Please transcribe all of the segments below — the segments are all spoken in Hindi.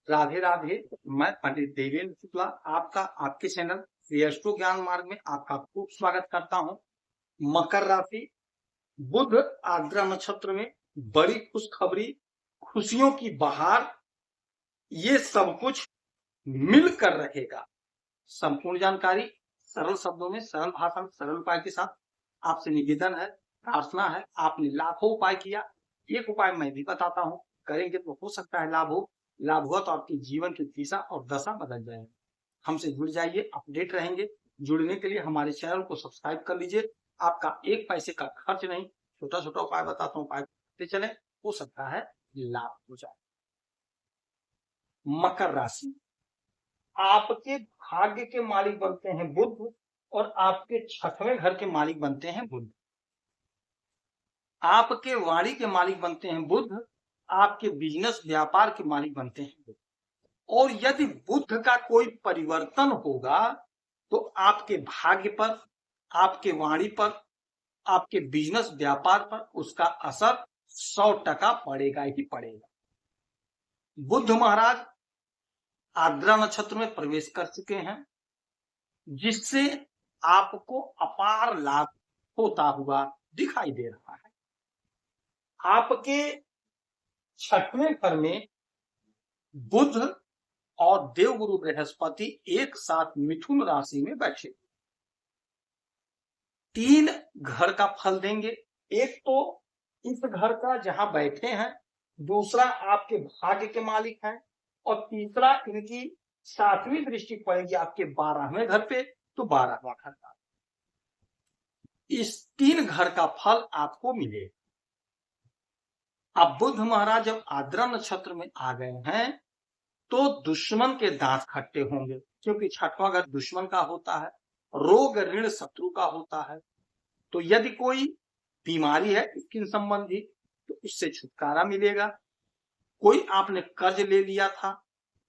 राधे राधे। मैं पंडित देवेंद्र शुक्ला आपका आपके चैनल श्रेष्ठो ज्ञान मार्ग में आपका खूब स्वागत करता हूं। मकर राशि, बुध आर्द्रा नक्षत्र में बड़ी खुशखबरी, खुशियों की बहार, ये सब कुछ मिलकर रहेगा। संपूर्ण जानकारी सरल शब्दों में, सरल भाषा में, सरल उपाय के साथ आपसे निवेदन है, प्रार्थना है। आपने लाखों उपाय किया, एक उपाय मैं भी बताता हूं, करेंगे तो हो सकता है लाभ हो। लाभ हुआ तो आपके जीवन की दिशा और दशा बदल जाएगी। हमसे जुड़ जाइए, अपडेट रहेंगे। जुड़ने के लिए हमारे चैनल को सब्सक्राइब कर लीजिए। आपका एक पैसे का खर्च नहीं, छोटा छोटा उपाय बताता हूँ, उपाय करते चले, हो सकता है लाभ हो जाए। मकर राशि, आपके भाग्य के मालिक बनते हैं बुध और आपके छठवें घर के मालिक बनते हैं बुध। आपके वाणी के मालिक बनते हैं बुध, आपके बिजनेस व्यापार के मालिक बनते हैं बुध। और यदि बुध का कोई परिवर्तन होगा तो आपके भाग्य पर, आपके वाणी पर, आपके बिजनेस व्यापार पर उसका असर 100% पड़ेगा ही पड़ेगा। बुध महाराज आर्द्रा नक्षत्र में प्रवेश कर चुके हैं, जिससे आपको अपार लाभ होता हुआ दिखाई दे रहा है। आपके छठवें घर में बुध और देवगुरु बृहस्पति एक साथ मिथुन राशि में बैठे, 3 घर का फल देंगे। एक तो इस घर का जहां बैठे हैं, दूसरा आपके भाग्य के मालिक हैं, और तीसरा इनकी 7वीं दृष्टि पड़ेगी आपके 12वें घर पे, तो 12वां घर का। इस 3 घर का फल आपको मिले। अब बुध महाराज जब आर्द्रा नक्षत्र में आ गए हैं तो दुश्मन के दांत खट्टे होंगे, क्योंकि छठवां घर दुश्मन का होता है, रोग ऋण शत्रु का होता है। तो यदि कोई बीमारी है स्किन संबंधी तो उससे छुटकारा मिलेगा। कोई आपने कर्ज ले लिया था,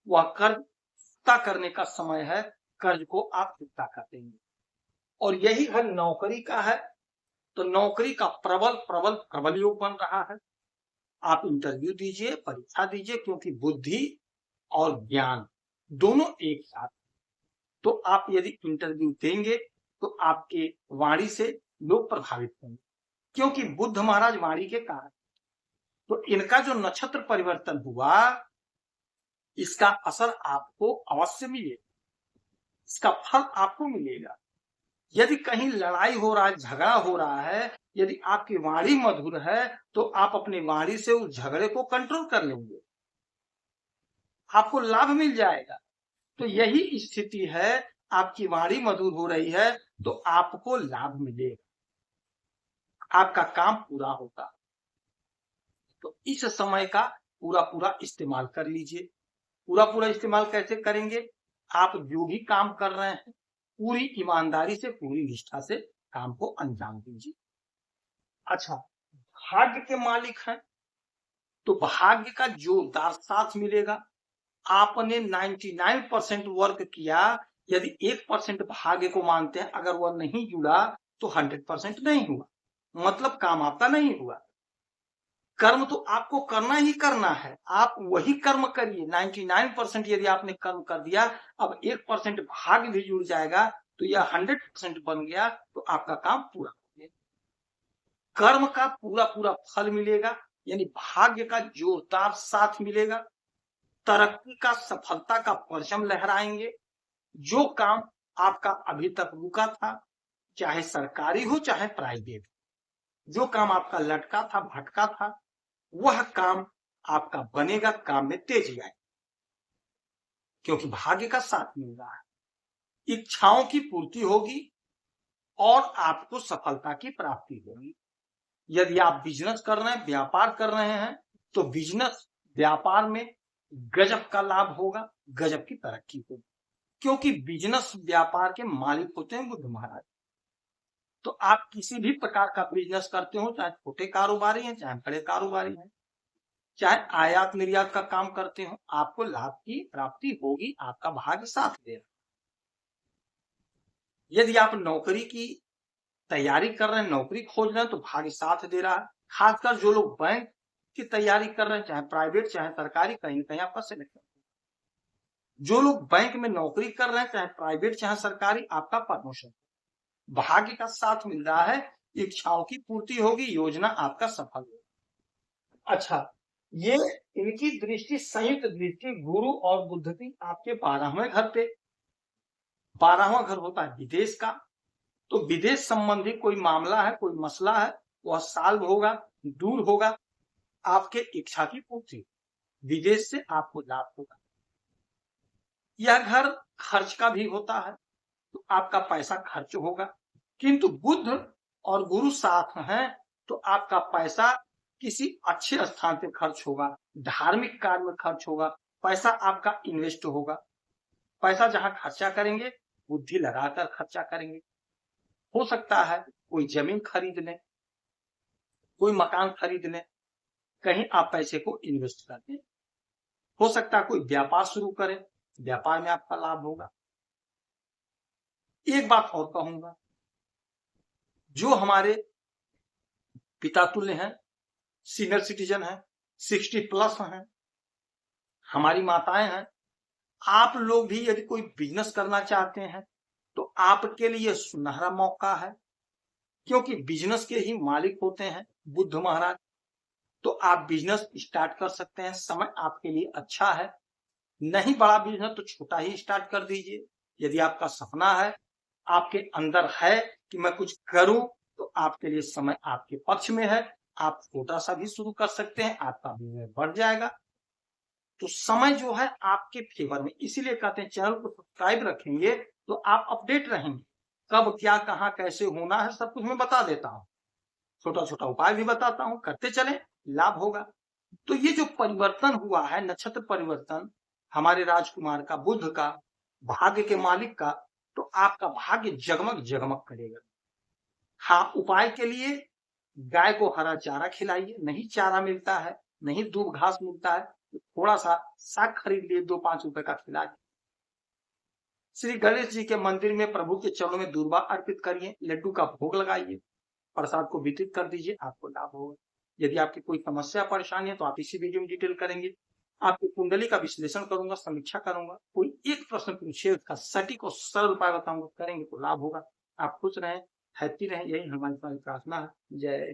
वह कर्ज चुकता करने का समय है, कर्ज को आप चुकता कर देंगे। और यही घर नौकरी का है, तो नौकरी का प्रबल प्रबल प्रबल योग बन रहा है। आप इंटरव्यू दीजिए, परीक्षा दीजिए, क्योंकि बुद्धि और ज्ञान दोनों एक साथ। तो आप यदि इंटरव्यू देंगे तो आपके वाणी से लोग प्रभावित होंगे, क्योंकि बुध महाराज वाणी के कारण। तो इनका जो नक्षत्र परिवर्तन हुआ, इसका असर आपको अवश्य मिलेगा, इसका फल आपको मिलेगा। यदि कहीं लड़ाई हो रहा है, झगड़ा हो रहा है, यदि आपकी वाणी मधुर है तो आप अपनी वाणी से उस झगड़े को कंट्रोल कर लेंगे, आपको लाभ मिल जाएगा। तो यही स्थिति है, आपकी वाणी मधुर हो रही है तो आपको लाभ मिलेगा, आपका काम पूरा होगा। तो इस समय का पूरा पूरा इस्तेमाल कर लीजिए। पूरा पूरा इस्तेमाल कैसे करेंगे? आप जो भी काम कर रहे हैं पूरी ईमानदारी से, पूरी निष्ठा से काम को अंजाम दीजिए। अच्छा, भाग्य के मालिक हैं तो भाग्य का जोरदार साथ मिलेगा। आपने 99% वर्क किया, यदि 1% भाग्य को मानते हैं, अगर वह नहीं जुड़ा तो 100% नहीं हुआ, मतलब काम आपका नहीं हुआ। कर्म तो आपको करना ही करना है, आप वही कर्म करिए। 99% यदि आपने कर्म कर दिया, अब 1% भाग्य भी जुड़ जाएगा तो यह 100% बन गया, तो आपका काम पूरा हो गया। कर्म का पूरा पूरा फल मिलेगा, यानी भाग्य का जोरदार साथ मिलेगा। तरक्की का, सफलता का परचम लहराएंगे। जो काम आपका अभी तक रुका था, चाहे सरकारी हो चाहे प्राइवेट, जो काम आपका लटका था, भटका था, वह काम आपका बनेगा, काम में तेजी आएगी, क्योंकि भाग्य का साथ मिल रहा है। इच्छाओं की पूर्ति होगी और आपको सफलता की प्राप्ति होगी। यदि आप बिजनेस कर रहे हैं, व्यापार कर रहे हैं, तो बिजनेस व्यापार में गजब का लाभ होगा, गजब की तरक्की होगी, क्योंकि बिजनेस व्यापार के मालिक होते हैं बुध महाराज। तो आप किसी भी प्रकार का बिजनेस करते हो, चाहे छोटे कारोबारी हैं चाहे बड़े कारोबारी हैं, चाहे आयात निर्यात का काम करते हो, आपको लाभ की प्राप्ति होगी, आपका भाग्य साथ दे रहा। यदि आप नौकरी की तैयारी कर रहे हैं, नौकरी खोज रहे हैं, तो भाग्य साथ दे रहा है। खासकर जो लोग बैंक की तैयारी कर रहे हैं, चाहे प्राइवेट चाहे सरकारी, कहीं ना कहीं आपका सिलेक्शन। जो लोग बैंक में नौकरी कर रहे हैं, चाहे प्राइवेट चाहे सरकारी, आपका प्रमोशन भाग्य का साथ मिल रहा है, इच्छाओं की पूर्ति होगी, योजना आपका सफल होगा। अच्छा, ये इनकी दृष्टि संयुक्त दृष्टि गुरु और बुध की आपके 12वें घर पे। 12वां घर होता है विदेश का, तो विदेश संबंधी कोई मामला है, कोई मसला है, वह सॉल्व होगा, दूर होगा, आपके इच्छा की पूर्ति, विदेश से आपको लाभ होगा। यह घर खर्च का भी होता है, तो आपका पैसा खर्च होगा, किंतु बुध और गुरु साथ हैं तो आपका पैसा किसी अच्छे स्थान पे खर्च होगा, धार्मिक कार्य में खर्च होगा, पैसा आपका इन्वेस्ट होगा। पैसा जहां खर्चा करेंगे, बुद्धि लगाकर खर्चा करेंगे। हो सकता है कोई जमीन खरीद लें, कोई मकान खरीद लें, कहीं आप पैसे को इन्वेस्ट कर दें। हो सकता है कोई व्यापार शुरू करें, व्यापार में आपका लाभ होगा। एक बात और कहूंगा, जो हमारे पिता तुल्य हैं, सीनियर सिटीजन हैं, 60+ हैं, हमारी माताएं हैं, आप लोग भी यदि कोई बिजनेस करना चाहते हैं तो आपके लिए सुनहरा मौका है, क्योंकि बिजनेस के ही मालिक होते हैं बुध महाराज। तो आप बिजनेस स्टार्ट कर सकते हैं, समय आपके लिए अच्छा है। नहीं बड़ा बिजनेस तो छोटा ही स्टार्ट कर दीजिए। यदि आपका सपना है, आपके अंदर है कि मैं कुछ करूं, तो आपके लिए समय आपके पक्ष में है। आप छोटा सा भी शुरू कर सकते हैं, आपका बिजनेस बढ़ जाएगा। तो समय जो है आपके फेवर में, इसीलिए कहते हैं चैनल को सब्सक्राइब रखेंगे तो आप अपडेट रहेंगे, कब क्या कहाँ कैसे होना है सब कुछ मैं बता देता हूँ, छोटा छोटा उपाय भी बताता हूँ, करते चले, लाभ होगा। तो ये जो परिवर्तन हुआ है, नक्षत्र परिवर्तन हमारे राजकुमार का, बुध का, भाग्य के मालिक का, तो आपका भाग्य जगमग जगमग करेगा। हाँ, उपाय के लिए गाय को हरा चारा खिलाइए, नहीं चारा मिलता है, नहीं दूब घास मिलता है, तो थोड़ा सा साग खरीद लिए, 2-5 रुपए का खिला। श्री गणेश जी के मंदिर में प्रभु के चरणों में दूर्वा अर्पित करिए, लड्डू का भोग लगाइए, प्रसाद को वितरित कर दीजिए, आपको लाभ होगा। यदि आपकी कोई समस्या परेशानी है तो आप इसी वीडियो में डिटेल करेंगे। आपकी कुंडली का विश्लेषण करूंगा, समीक्षा करूंगा, कोई एक प्रश्न पूछिए, उसका सटीक और सरल उपाय बताऊंगा, करेंगे तो लाभ होगा। आप खुश रहें, हैप्पी रहें, यही हमारी प्रार्थना है। जय